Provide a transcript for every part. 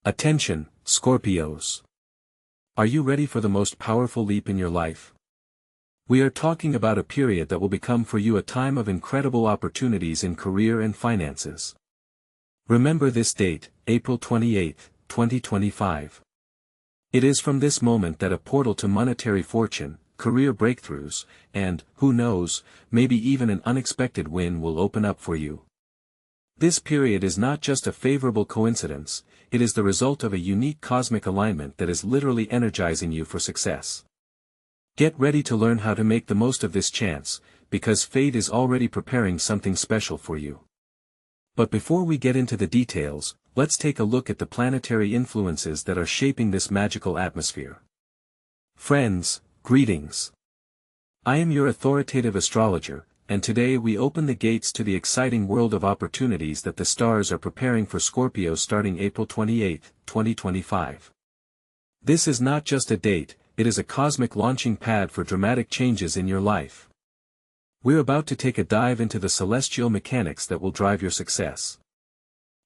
Attention, Scorpios. Are you ready for the most powerful leap in your life? We are talking about a period that will become for you a time of incredible opportunities in career and finances. Remember this date, April 28, 2025. It is from this moment that a portal to monetary fortune, career breakthroughs, and, who knows, maybe even an unexpected win will open up for you. This period is not just a favorable coincidence, it is the result of a unique cosmic alignment that is literally energizing you for success. Get ready to learn how to make the most of this chance, because fate is already preparing something special for you. But before we get into the details, let's take a look at the planetary influences that are shaping this magical atmosphere. Friends, greetings. I am your authoritative astrologer, and today we open the gates to the exciting world of opportunities that the stars are preparing for Scorpio starting April 28, 2025. This is not just a date, it is a cosmic launching pad for dramatic changes in your life. We're about to take a dive into the celestial mechanics that will drive your success.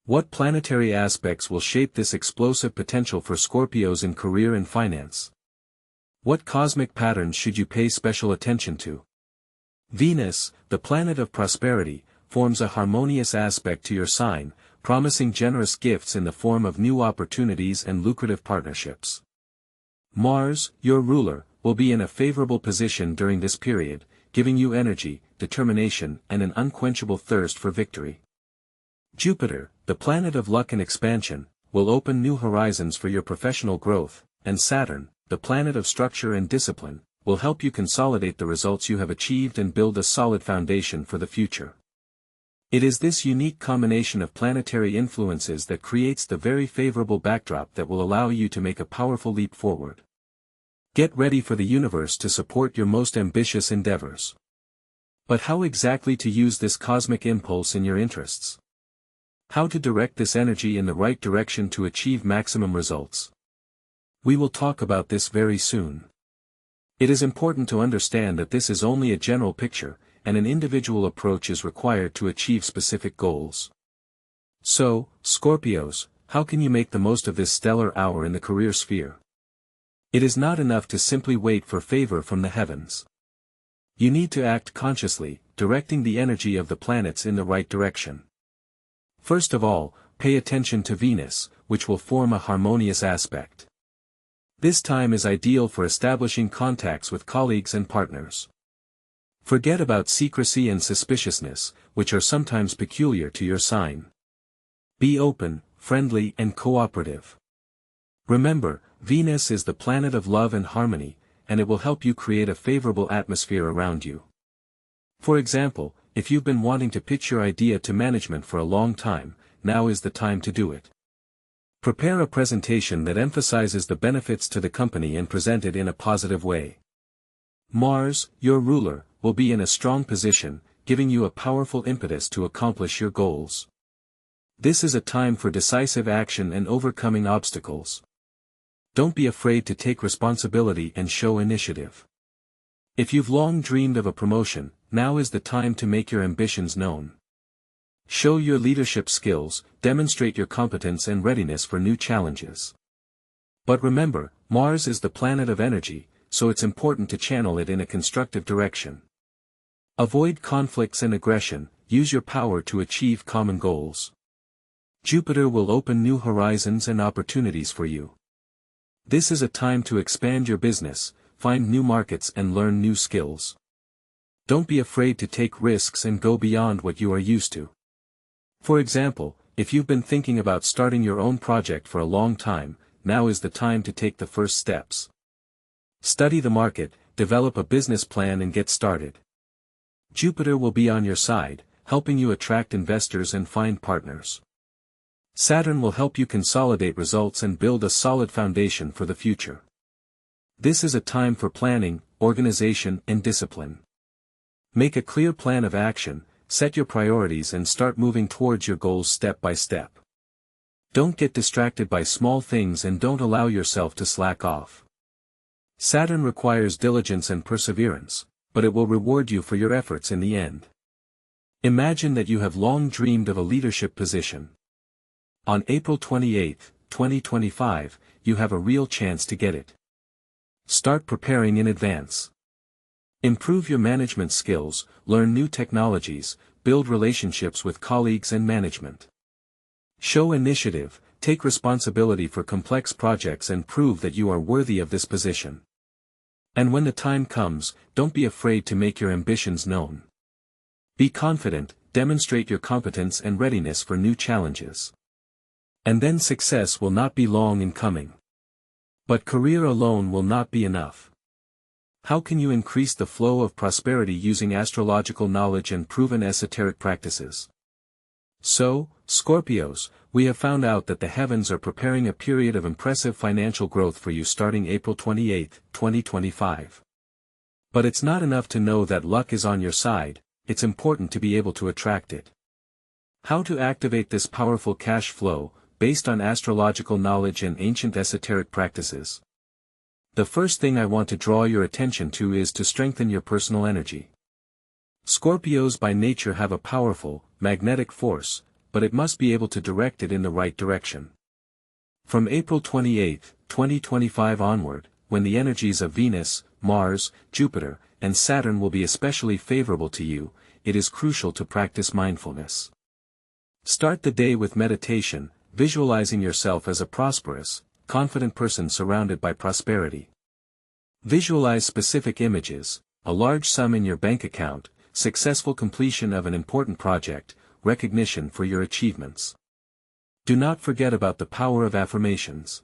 What planetary aspects will shape this explosive potential for Scorpios in career and finance? What cosmic patterns should you pay special attention to? Venus, the planet of prosperity, forms a harmonious aspect to your sign, promising generous gifts in the form of new opportunities and lucrative partnerships. Mars, your ruler, will be in a favorable position during this period, giving you energy, determination, and an unquenchable thirst for victory. Jupiter, the planet of luck and expansion, will open new horizons for your professional growth, and Saturn, the planet of structure and discipline, will help you consolidate the results you have achieved and build a solid foundation for the future. It is this unique combination of planetary influences that creates the very favorable backdrop that will allow you to make a powerful leap forward. Get ready for the universe to support your most ambitious endeavors. But how exactly to use this cosmic impulse in your interests? How to direct this energy in the right direction to achieve maximum results? We will talk about this very soon. It is important to understand that this is only a general picture, and an individual approach is required to achieve specific goals. So, Scorpios, how can you make the most of this stellar hour in the career sphere? It is not enough to simply wait for favor from the heavens. You need to act consciously, directing the energy of the planets in the right direction. First of all, pay attention to Venus, which will form a harmonious aspect. This time is ideal for establishing contacts with colleagues and partners. Forget about secrecy and suspiciousness, which are sometimes peculiar to your sign. Be open, friendly, and cooperative. Remember, Venus is the planet of love and harmony, and it will help you create a favorable atmosphere around you. For example, if you've been wanting to pitch your idea to management for a long time, now is the time to do it. Prepare a presentation that emphasizes the benefits to the company and present it in a positive way. Mars, your ruler, will be in a strong position, giving you a powerful impetus to accomplish your goals. This is a time for decisive action and overcoming obstacles. Don't be afraid to take responsibility and show initiative. If you've long dreamed of a promotion, now is the time to make your ambitions known. Show your leadership skills, demonstrate your competence and readiness for new challenges. But remember, Mars is the planet of energy, so it's important to channel it in a constructive direction. Avoid conflicts and aggression, use your power to achieve common goals. Jupiter will open new horizons and opportunities for you. This is a time to expand your business, find new markets and learn new skills. Don't be afraid to take risks and go beyond what you are used to. For example, if you've been thinking about starting your own project for a long time, now is the time to take the first steps. Study the market, develop a business plan and get started. Jupiter will be on your side, helping you attract investors and find partners. Saturn will help you consolidate results and build a solid foundation for the future. This is a time for planning, organization and discipline. Make a clear plan of action, set your priorities and start moving towards your goals step by step. Don't get distracted by small things and don't allow yourself to slack off. Saturn requires diligence and perseverance, but it will reward you for your efforts in the end. Imagine that you have long dreamed of a leadership position. On April 28, 2025, you have a real chance to get it. Start preparing in advance. Improve your management skills, learn new technologies, build relationships with colleagues and management. Show initiative, take responsibility for complex projects and prove that you are worthy of this position. And when the time comes, don't be afraid to make your ambitions known. Be confident, demonstrate your competence and readiness for new challenges. And then success will not be long in coming. But career alone will not be enough. How can you increase the flow of prosperity using astrological knowledge and proven esoteric practices? So, Scorpios, we have found out that the heavens are preparing a period of impressive financial growth for you starting April 28, 2025. But it's not enough to know that luck is on your side, it's important to be able to attract it. How to activate this powerful cash flow, based on astrological knowledge and ancient esoteric practices? The first thing I want to draw your attention to is to strengthen your personal energy. Scorpios by nature have a powerful, magnetic force, but it must be able to direct it in the right direction. From April 28, 2025 onward, when the energies of Venus, Mars, Jupiter, and Saturn will be especially favorable to you, it is crucial to practice mindfulness. Start the day with meditation, visualizing yourself as a prosperous, confident person surrounded by prosperity. Visualize specific images, a large sum in your bank account, successful completion of an important project, recognition for your achievements. Do not forget about the power of affirmations.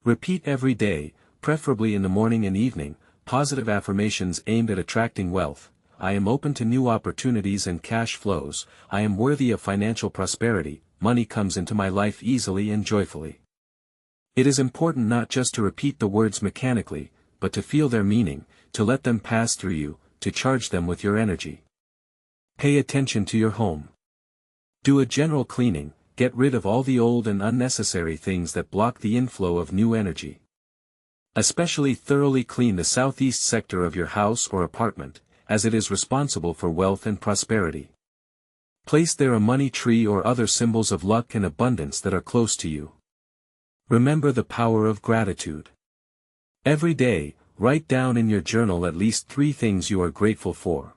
Repeat every day, preferably in the morning and evening, positive affirmations aimed at attracting wealth. I am open to new opportunities and cash flows, I am worthy of financial prosperity, money comes into my life easily and joyfully. It is important not just to repeat the words mechanically, but to feel their meaning, to let them pass through you, to charge them with your energy. Pay attention to your home. Do a general cleaning, get rid of all the old and unnecessary things that block the inflow of new energy. Especially thoroughly clean the southeast sector of your house or apartment, as it is responsible for wealth and prosperity. Place there a money tree or other symbols of luck and abundance that are close to you. Remember the power of gratitude. Every day, write down in your journal at least 3 things you are grateful for.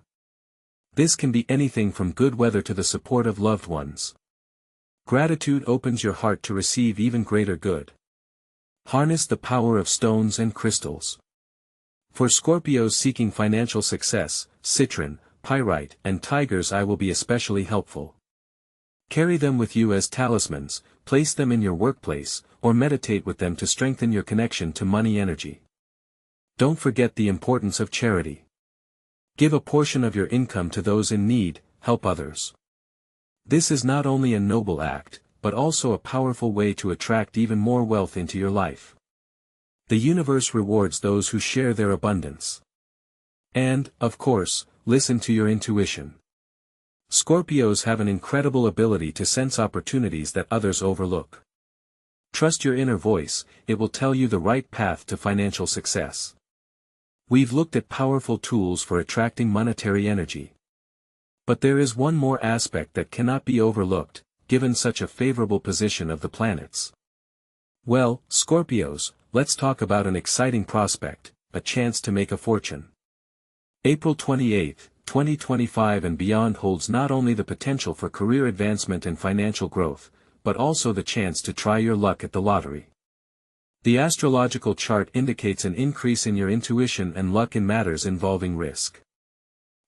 This can be anything from good weather to the support of loved ones. Gratitude opens your heart to receive even greater good. Harness the power of stones and crystals. For Scorpios seeking financial success, citron, pyrite, and tigers eye will be especially helpful. Carry them with you as talismans, place them in your workplace, or meditate with them to strengthen your connection to money energy. Don't forget the importance of charity. Give a portion of your income to those in need, help others. This is not only a noble act, but also a powerful way to attract even more wealth into your life. The universe rewards those who share their abundance. And, of course, listen to your intuition. Scorpios have an incredible ability to sense opportunities that others overlook. Trust your inner voice, it will tell you the right path to financial success. We've looked at powerful tools for attracting monetary energy. But there is one more aspect that cannot be overlooked, given such a favorable position of the planets. Well, Scorpios, let's talk about an exciting prospect, a chance to make a fortune. April 28, 2025 and beyond holds not only the potential for career advancement and financial growth, but also the chance to try your luck at the lottery. The astrological chart indicates an increase in your intuition and luck in matters involving risk.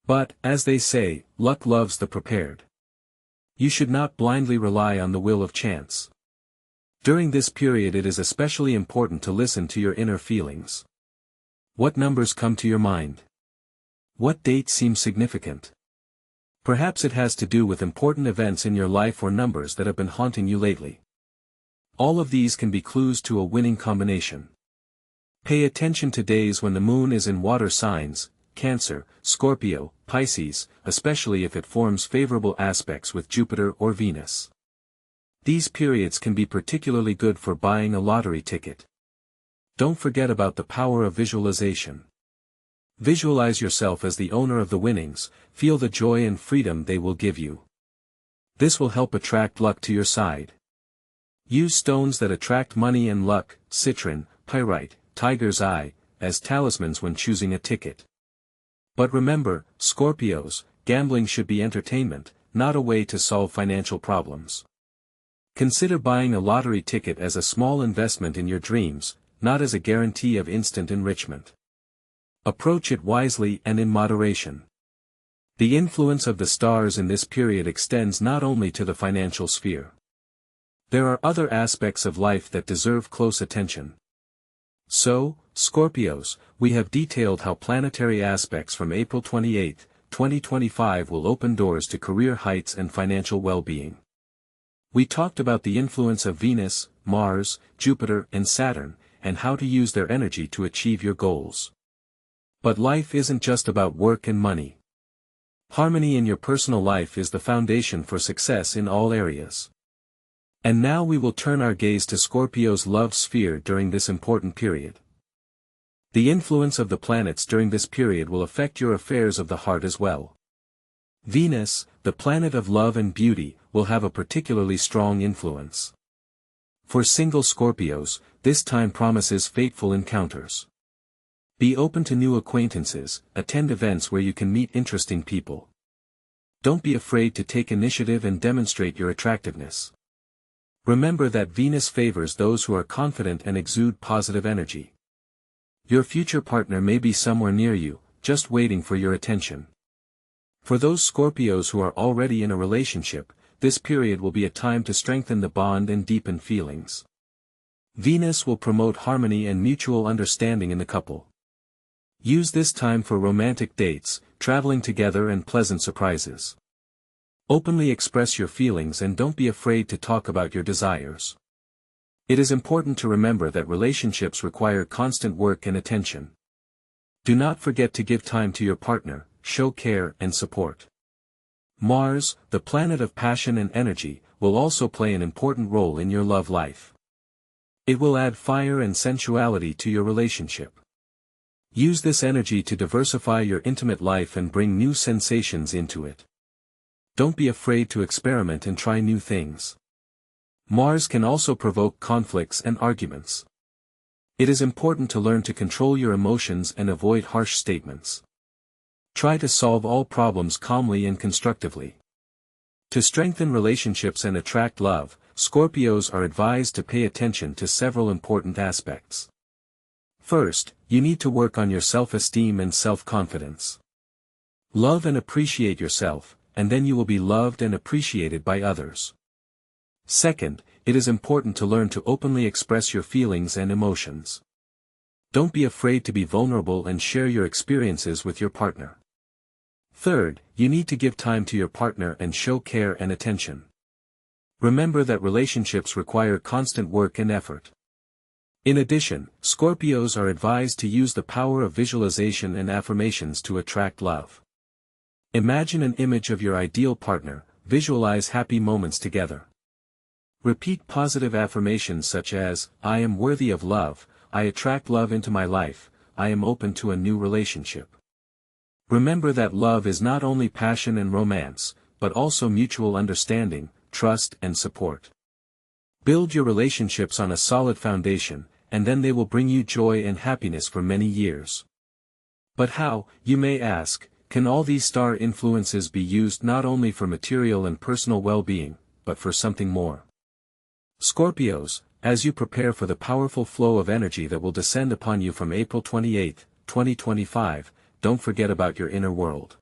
But, as they say, luck loves the prepared. You should not blindly rely on the will of chance. During this period it is especially important to listen to your inner feelings. What numbers come to your mind? What dates seem significant? Perhaps it has to do with important events in your life or numbers that have been haunting you lately. All of these can be clues to a winning combination. Pay attention to days when the moon is in water signs, Cancer, Scorpio, Pisces, especially if it forms favorable aspects with Jupiter or Venus. These periods can be particularly good for buying a lottery ticket. Don't forget about the power of visualization. Visualize yourself as the owner of the winnings, feel the joy and freedom they will give you. This will help attract luck to your side. Use stones that attract money and luck, citron, pyrite, tiger's eye, as talismans when choosing a ticket. But remember, Scorpios, gambling should be entertainment, not a way to solve financial problems. Consider buying a lottery ticket as a small investment in your dreams, not as a guarantee of instant enrichment. Approach it wisely and in moderation. The influence of the stars in this period extends not only to the financial sphere. There are other aspects of life that deserve close attention. So, Scorpios, we have detailed how planetary aspects from April 28, 2025 will open doors to career heights and financial well-being. We talked about the influence of Venus, Mars, Jupiter and Saturn, and how to use their energy to achieve your goals. But life isn't just about work and money. Harmony in your personal life is the foundation for success in all areas. And now we will turn our gaze to Scorpio's love sphere during this important period. The influence of the planets during this period will affect your affairs of the heart as well. Venus, the planet of love and beauty, will have a particularly strong influence. For single Scorpios, this time promises fateful encounters. Be open to new acquaintances, attend events where you can meet interesting people. Don't be afraid to take initiative and demonstrate your attractiveness. Remember that Venus favors those who are confident and exude positive energy. Your future partner may be somewhere near you, just waiting for your attention. For those Scorpios who are already in a relationship, this period will be a time to strengthen the bond and deepen feelings. Venus will promote harmony and mutual understanding in the couple. Use this time for romantic dates, traveling together and pleasant surprises. Openly express your feelings and don't be afraid to talk about your desires. It is important to remember that relationships require constant work and attention. Do not forget to give time to your partner, show care and support. Mars, the planet of passion and energy, will also play an important role in your love life. It will add fire and sensuality to your relationship. Use this energy to diversify your intimate life and bring new sensations into it. Don't be afraid to experiment and try new things. Mars can also provoke conflicts and arguments. It is important to learn to control your emotions and avoid harsh statements. Try to solve all problems calmly and constructively. To strengthen relationships and attract love, Scorpios are advised to pay attention to several important aspects. First, you need to work on your self-esteem and self-confidence. Love and appreciate yourself, and then you will be loved and appreciated by others. Second, it is important to learn to openly express your feelings and emotions. Don't be afraid to be vulnerable and share your experiences with your partner. Third, you need to give time to your partner and show care and attention. Remember that relationships require constant work and effort. In addition, Scorpios are advised to use the power of visualization and affirmations to attract love. Imagine an image of your ideal partner, visualize happy moments together. Repeat positive affirmations such as, I am worthy of love, I attract love into my life, I am open to a new relationship. Remember that love is not only passion and romance, but also mutual understanding, trust and support. Build your relationships on a solid foundation, and then they will bring you joy and happiness for many years. But how, you may ask, can all these star influences be used not only for material and personal well-being, but for something more? Scorpios, as you prepare for the powerful flow of energy that will descend upon you from April 28, 2025, don't forget about your inner world.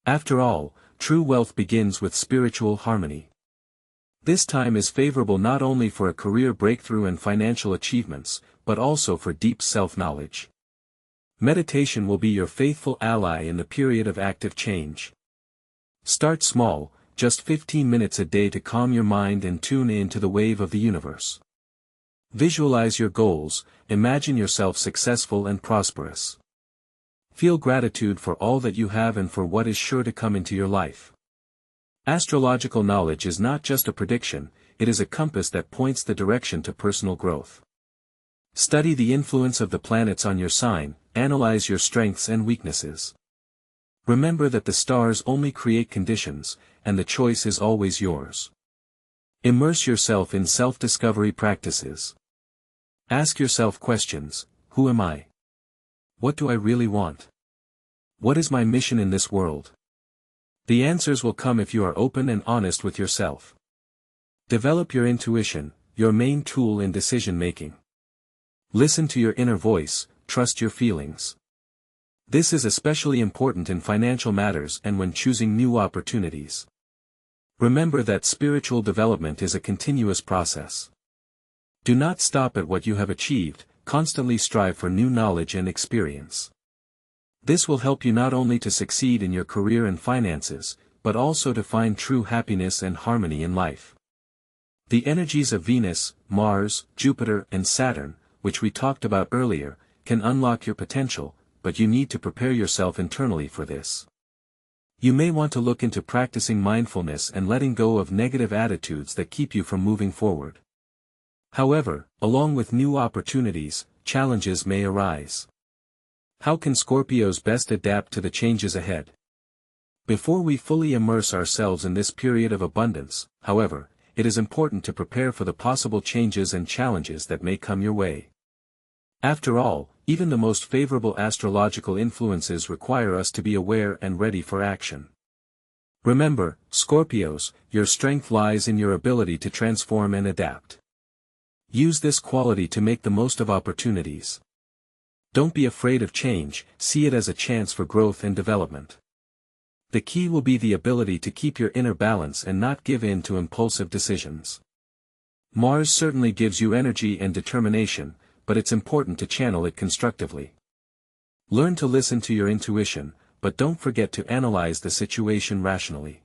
After all, true wealth begins with spiritual harmony. This time is favorable not only for a career breakthrough and financial achievements, but also for deep self-knowledge. Meditation will be your faithful ally in the period of active change. Start small, just 15 minutes a day to calm your mind and tune in to the wave of the universe. Visualize your goals, imagine yourself successful and prosperous. Feel gratitude for all that you have and for what is sure to come into your life. Astrological knowledge is not just a prediction, it is a compass that points the direction to personal growth. Study the influence of the planets on your sign, analyze your strengths and weaknesses. Remember that the stars only create conditions, and the choice is always yours. Immerse yourself in self-discovery practices. Ask yourself questions: who am I? What do I really want? What is my mission in this world? The answers will come if you are open and honest with yourself. Develop your intuition, your main tool in decision-making. Listen to your inner voice, trust your feelings. This is especially important in financial matters and when choosing new opportunities. Remember that spiritual development is a continuous process. Do not stop at what you have achieved, constantly strive for new knowledge and experience. This will help you not only to succeed in your career and finances, but also to find true happiness and harmony in life. The energies of Venus, Mars, Jupiter and Saturn, which we talked about earlier, can unlock your potential, but you need to prepare yourself internally for this. You may want to look into practicing mindfulness and letting go of negative attitudes that keep you from moving forward. However, along with new opportunities, challenges may arise. How can Scorpios best adapt to the changes ahead? Before we fully immerse ourselves in this period of abundance, however, it is important to prepare for the possible changes and challenges that may come your way. After all, even the most favorable astrological influences require us to be aware and ready for action. Remember, Scorpios, your strength lies in your ability to transform and adapt. Use this quality to make the most of opportunities. Don't be afraid of change, see it as a chance for growth and development. The key will be the ability to keep your inner balance and not give in to impulsive decisions. Mars certainly gives you energy and determination, but it's important to channel it constructively. Learn to listen to your intuition, but don't forget to analyze the situation rationally.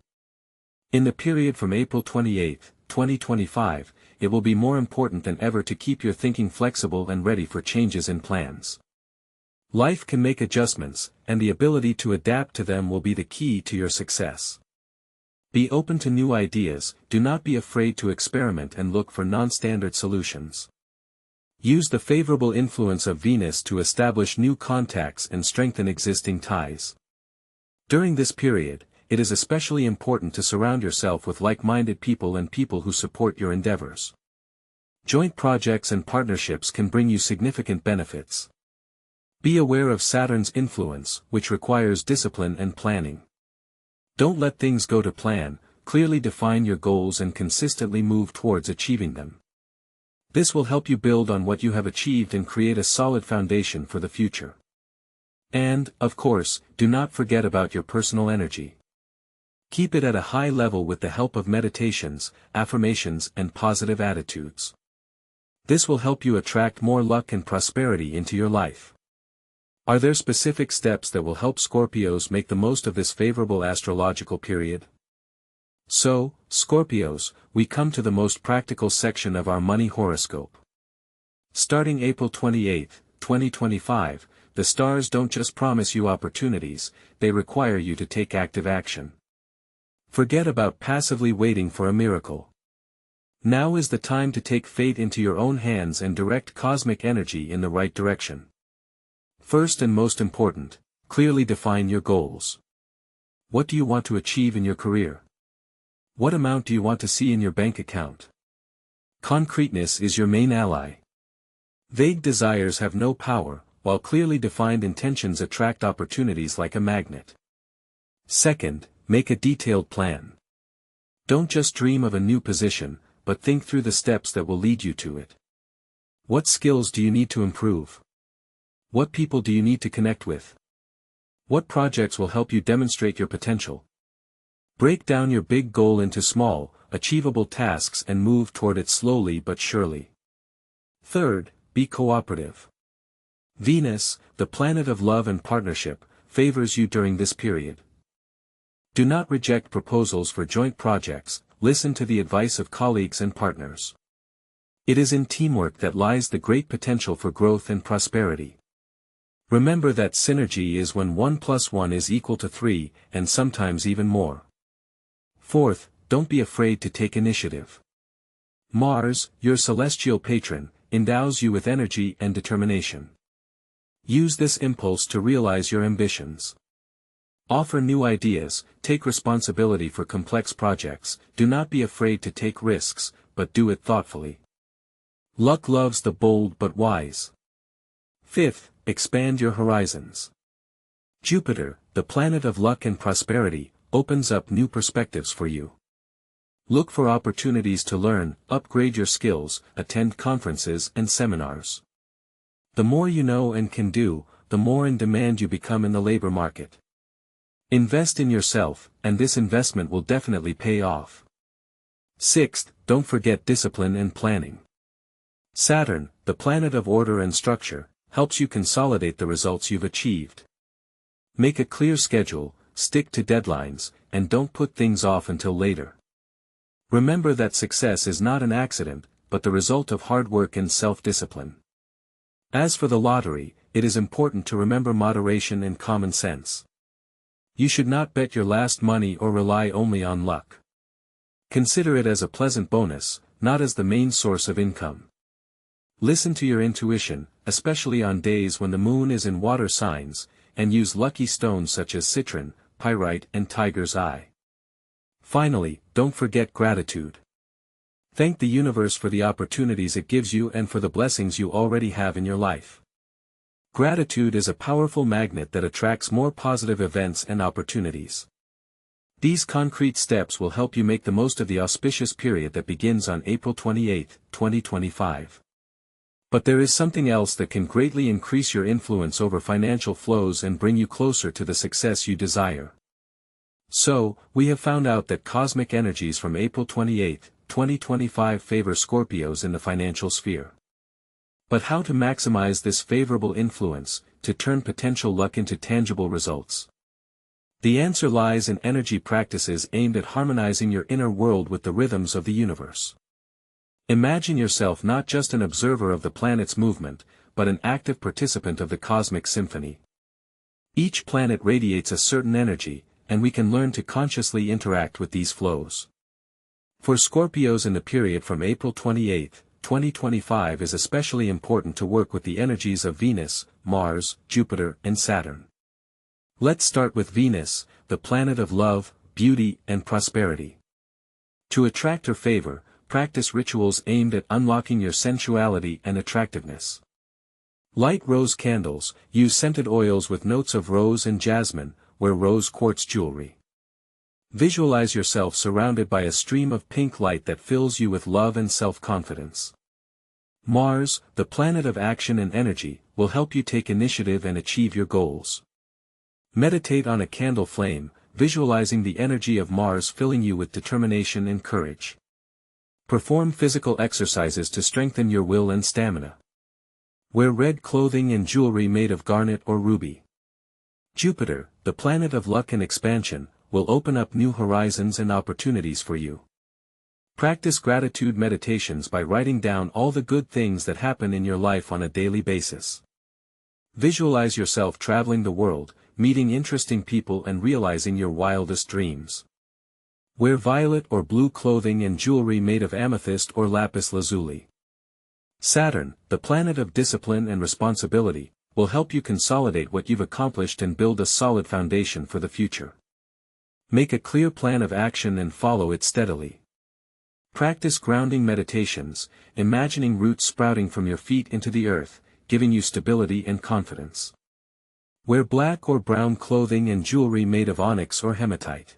In the period from April 28, 2025, it will be more important than ever to keep your thinking flexible and ready for changes in plans. Life can make adjustments, and the ability to adapt to them will be the key to your success. Be open to new ideas, do not be afraid to experiment and look for non-standard solutions. Use the favorable influence of Venus to establish new contacts and strengthen existing ties. During this period, it is especially important to surround yourself with like-minded people and people who support your endeavors. Joint projects and partnerships can bring you significant benefits. Be aware of Saturn's influence, which requires discipline and planning. Don't let things go to plan, clearly define your goals and consistently move towards achieving them. This will help you build on what you have achieved and create a solid foundation for the future. And, of course, do not forget about your personal energy. Keep it at a high level with the help of meditations, affirmations and positive attitudes. This will help you attract more luck and prosperity into your life. Are there specific steps that will help Scorpios make the most of this favorable astrological period? So, Scorpios, we come to the most practical section of our money horoscope. Starting April 28, 2025, the stars don't just promise you opportunities, they require you to take active action. Forget about passively waiting for a miracle. Now is the time to take fate into your own hands and direct cosmic energy in the right direction. First and most important, clearly define your goals. What do you want to achieve in your career? What amount do you want to see in your bank account? Concreteness is your main ally. Vague desires have no power, while clearly defined intentions attract opportunities like a magnet. Second, make a detailed plan. Don't just dream of a new position, but think through the steps that will lead you to it. What skills do you need to improve? What people do you need to connect with? What projects will help you demonstrate your potential? Break down your big goal into small, achievable tasks and move toward it slowly but surely. Third, be cooperative. Venus, the planet of love and partnership, favors you during this period. Do not reject proposals for joint projects, listen to the advice of colleagues and partners. It is in teamwork that lies the great potential for growth and prosperity. Remember that synergy is when 1 + 1 is equal to 3, and sometimes even more. Fourth, don't be afraid to take initiative. Mars, your celestial patron, endows you with energy and determination. Use this impulse to realize your ambitions. Offer new ideas, take responsibility for complex projects, do not be afraid to take risks, but do it thoughtfully. Luck loves the bold but wise. 5th, expand your horizons. Jupiter, the planet of luck and prosperity, opens up new perspectives for you. Look for opportunities to learn, upgrade your skills, attend conferences and seminars. The more you know and can do, the more in demand you become in the labor market. Invest in yourself, and this investment will definitely pay off. 6th, don't forget discipline and planning. Saturn, the planet of order and structure, helps you consolidate the results you've achieved. Make a clear schedule, stick to deadlines, and don't put things off until later. Remember that success is not an accident, but the result of hard work and self-discipline. As for the lottery, it is important to remember moderation and common sense. You should not bet your last money or rely only on luck. Consider it as a pleasant bonus, not as the main source of income. Listen to your intuition, especially on days when the moon is in water signs, and use lucky stones such as citron, pyrite and tiger's eye. Finally, don't forget gratitude. Thank the universe for the opportunities it gives you and for the blessings you already have in your life. Gratitude is a powerful magnet that attracts more positive events and opportunities. These concrete steps will help you make the most of the auspicious period that begins on April 28, 2025. But there is something else that can greatly increase your influence over financial flows and bring you closer to the success you desire. So, we have found out that cosmic energies from April 28, 2025 favor Scorpios in the financial sphere. But how to maximize this favorable influence, to turn potential luck into tangible results? The answer lies in energy practices aimed at harmonizing your inner world with the rhythms of the universe. Imagine yourself not just an observer of the planet's movement, but an active participant of the cosmic symphony. Each planet radiates a certain energy, and we can learn to consciously interact with these flows. For Scorpios in the period from April 28, 2025 is especially important to work with the energies of Venus, Mars, Jupiter and Saturn. Let's start with Venus, the planet of love, beauty and prosperity. To attract her favor, practice rituals aimed at unlocking your sensuality and attractiveness. Light rose candles, use scented oils with notes of rose and jasmine, wear rose quartz jewelry. Visualize yourself surrounded by a stream of pink light that fills you with love and self-confidence. Mars, the planet of action and energy, will help you take initiative and achieve your goals. Meditate on a candle flame, visualizing the energy of Mars filling you with determination and courage. Perform physical exercises to strengthen your will and stamina. Wear red clothing and jewelry made of garnet or ruby. Jupiter, the planet of luck and expansion, will open up new horizons and opportunities for you. Practice gratitude meditations by writing down all the good things that happen in your life on a daily basis. Visualize yourself traveling the world, meeting interesting people and realizing your wildest dreams. Wear violet or blue clothing and jewelry made of amethyst or lapis lazuli. Saturn, the planet of discipline and responsibility, will help you consolidate what you've accomplished and build a solid foundation for the future. Make a clear plan of action and follow it steadily. Practice grounding meditations, imagining roots sprouting from your feet into the earth, giving you stability and confidence. Wear black or brown clothing and jewelry made of onyx or hematite.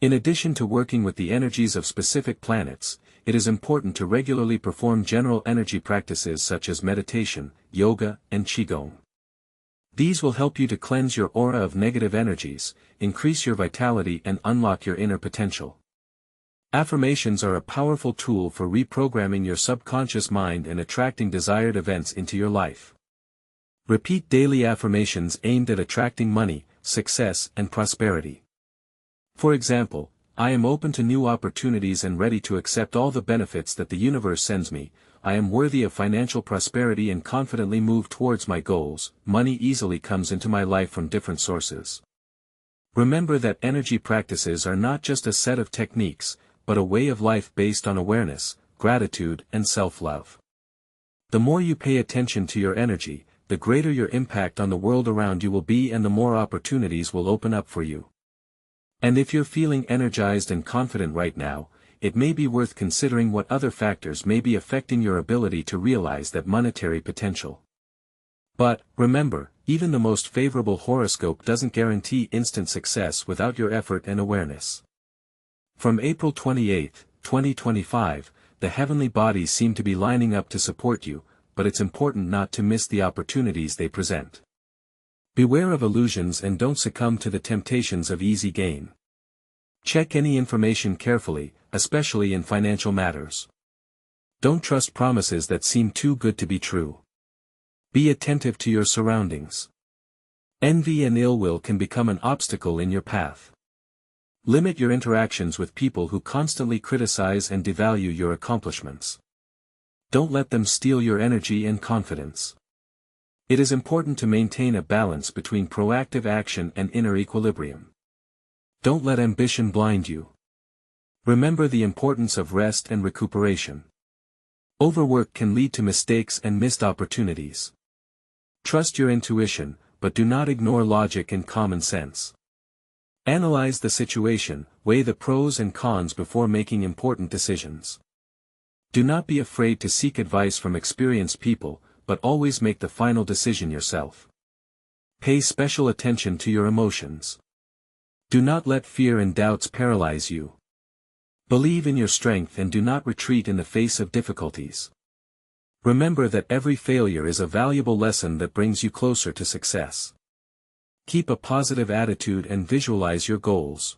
In addition to working with the energies of specific planets, it is important to regularly perform general energy practices such as meditation, yoga, and qigong. These will help you to cleanse your aura of negative energies, increase your vitality and unlock your inner potential. Affirmations are a powerful tool for reprogramming your subconscious mind and attracting desired events into your life. Repeat daily affirmations aimed at attracting money, success, and prosperity. For example, I am open to new opportunities and ready to accept all the benefits that the universe sends me. I am worthy of financial prosperity and confidently move towards my goals. Money easily comes into my life from different sources. Remember that energy practices are not just a set of techniques, but a way of life based on awareness, gratitude, and self-love. The more you pay attention to your energy, the greater your impact on the world around you will be and the more opportunities will open up for you. And if you're feeling energized and confident right now, it may be worth considering what other factors may be affecting your ability to realize that monetary potential. But, remember, even the most favorable horoscope doesn't guarantee instant success without your effort and awareness. From April 28, 2025, the heavenly bodies seem to be lining up to support you, but it's important not to miss the opportunities they present. Beware of illusions and don't succumb to the temptations of easy gain. Check any information carefully, especially in financial matters. Don't trust promises that seem too good to be true. Be attentive to your surroundings. Envy and ill will can become an obstacle in your path. Limit your interactions with people who constantly criticize and devalue your accomplishments. Don't let them steal your energy and confidence. It is important to maintain a balance between proactive action and inner equilibrium. Don't let ambition blind you. Remember the importance of rest and recuperation. Overwork can lead to mistakes and missed opportunities. Trust your intuition, but do not ignore logic and common sense. Analyze the situation, weigh the pros and cons before making important decisions. Do not be afraid to seek advice from experienced people, but always make the final decision yourself. Pay special attention to your emotions. Do not let fear and doubts paralyze you. Believe in your strength and do not retreat in the face of difficulties. Remember that every failure is a valuable lesson that brings you closer to success. Keep a positive attitude and visualize your goals.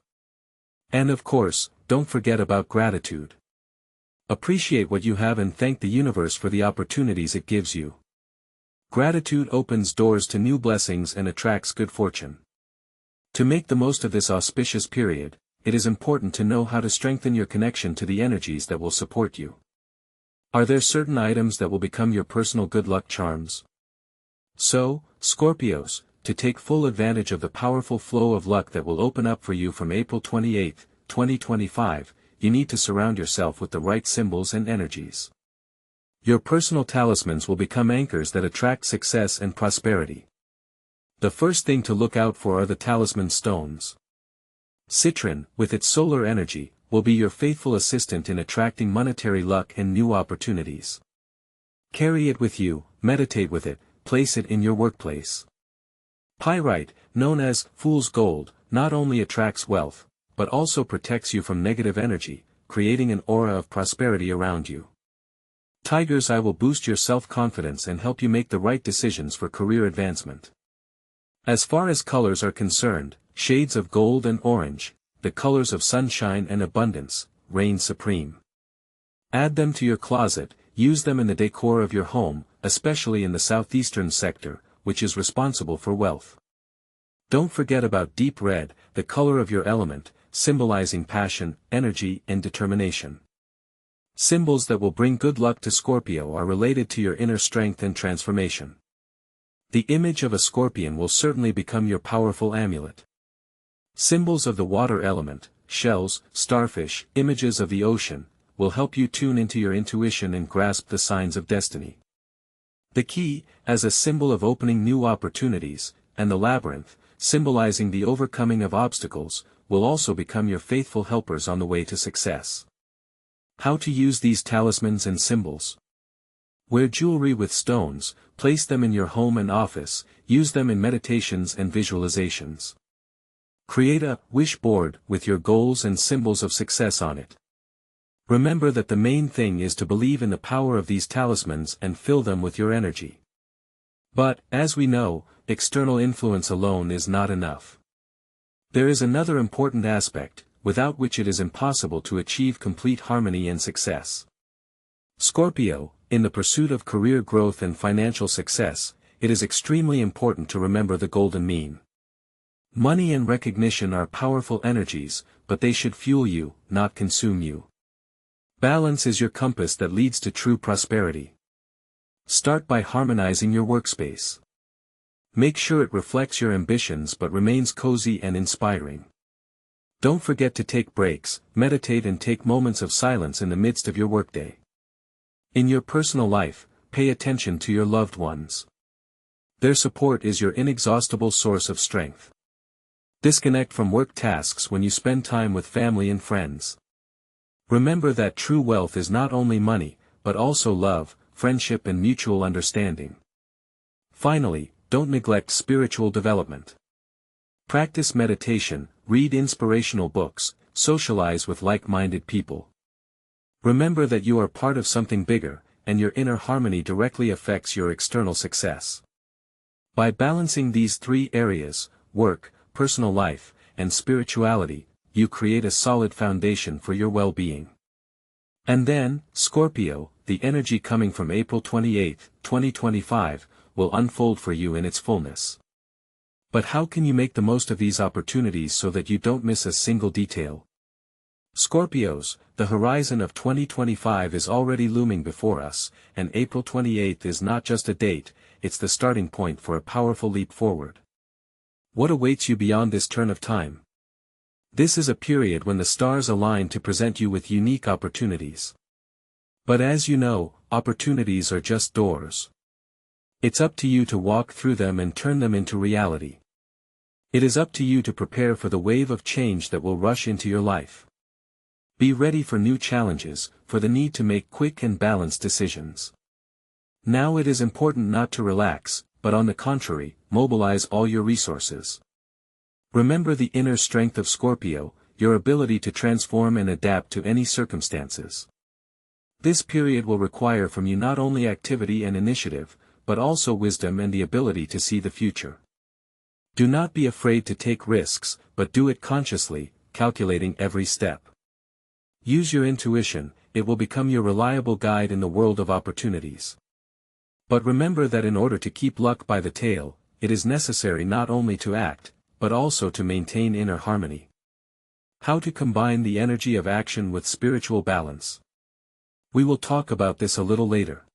And of course, don't forget about gratitude. Appreciate what you have and thank the universe for the opportunities it gives you. Gratitude opens doors to new blessings and attracts good fortune. To make the most of this auspicious period, it is important to know how to strengthen your connection to the energies that will support you. Are there certain items that will become your personal good luck charms? So, Scorpios, to take full advantage of the powerful flow of luck that will open up for you from April 28, 2025, you need to surround yourself with the right symbols and energies. Your personal talismans will become anchors that attract success and prosperity. The first thing to look out for are the talisman stones. Citron, with its solar energy, will be your faithful assistant in attracting monetary luck and new opportunities. Carry it with you, meditate with it, place it in your workplace. Pyrite, known as fool's gold, not only attracts wealth, but also protects you from negative energy, creating an aura of prosperity around you. Tiger's eye will boost your self-confidence and help you make the right decisions for career advancement. As far as colors are concerned, shades of gold and orange, the colors of sunshine and abundance, reign supreme. Add them to your closet, use them in the decor of your home, especially in the southeastern sector, which is responsible for wealth. Don't forget about deep red, the color of your element, symbolizing passion, energy, and determination. Symbols that will bring good luck to Scorpio are related to your inner strength and transformation. The image of a scorpion will certainly become your powerful amulet. Symbols of the water element, shells, starfish, images of the ocean, will help you tune into your intuition and grasp the signs of destiny. The key, as a symbol of opening new opportunities, and the labyrinth, symbolizing the overcoming of obstacles, will also become your faithful helpers on the way to success. How to use these talismans and symbols? Wear jewelry with stones, place them in your home and office, use them in meditations and visualizations. Create a wish board with your goals and symbols of success on it. Remember that the main thing is to believe in the power of these talismans and fill them with your energy. But, as we know, external influence alone is not enough. There is another important aspect, without which it is impossible to achieve complete harmony and success. Scorpio, in the pursuit of career growth and financial success, it is extremely important to remember the golden mean. Money and recognition are powerful energies, but they should fuel you, not consume you. Balance is your compass that leads to true prosperity. Start by harmonizing your workspace. Make sure it reflects your ambitions but remains cozy and inspiring. Don't forget to take breaks, meditate and take moments of silence in the midst of your workday. In your personal life, pay attention to your loved ones. Their support is your inexhaustible source of strength. Disconnect from work tasks when you spend time with family and friends. Remember that true wealth is not only money, but also love, friendship and mutual understanding. Finally, don't neglect spiritual development. Practice meditation, read inspirational books, socialize with like-minded people. Remember that you are part of something bigger, and your inner harmony directly affects your external success. By balancing these three areas, work, personal life, and spirituality, you create a solid foundation for your well-being. And then, Scorpio, the energy coming from April 28, 2025, will unfold for you in its fullness. But how can you make the most of these opportunities so that you don't miss a single detail? Scorpios, the horizon of 2025 is already looming before us, and April 28 is not just a date, it's the starting point for a powerful leap forward. What awaits you beyond this turn of time? This is a period when the stars align to present you with unique opportunities. But as you know, opportunities are just doors. It's up to you to walk through them and turn them into reality. It is up to you to prepare for the wave of change that will rush into your life. Be ready for new challenges, for the need to make quick and balanced decisions. Now it is important not to relax, but on the contrary, mobilize all your resources. Remember the inner strength of Scorpio, your ability to transform and adapt to any circumstances. This period will require from you not only activity and initiative, but also wisdom and the ability to see the future. Do not be afraid to take risks, but do it consciously, calculating every step. Use your intuition, it will become your reliable guide in the world of opportunities. But remember that in order to keep luck by the tail, it is necessary not only to act, but also to maintain inner harmony. How to combine the energy of action with spiritual balance? We will talk about this a little later.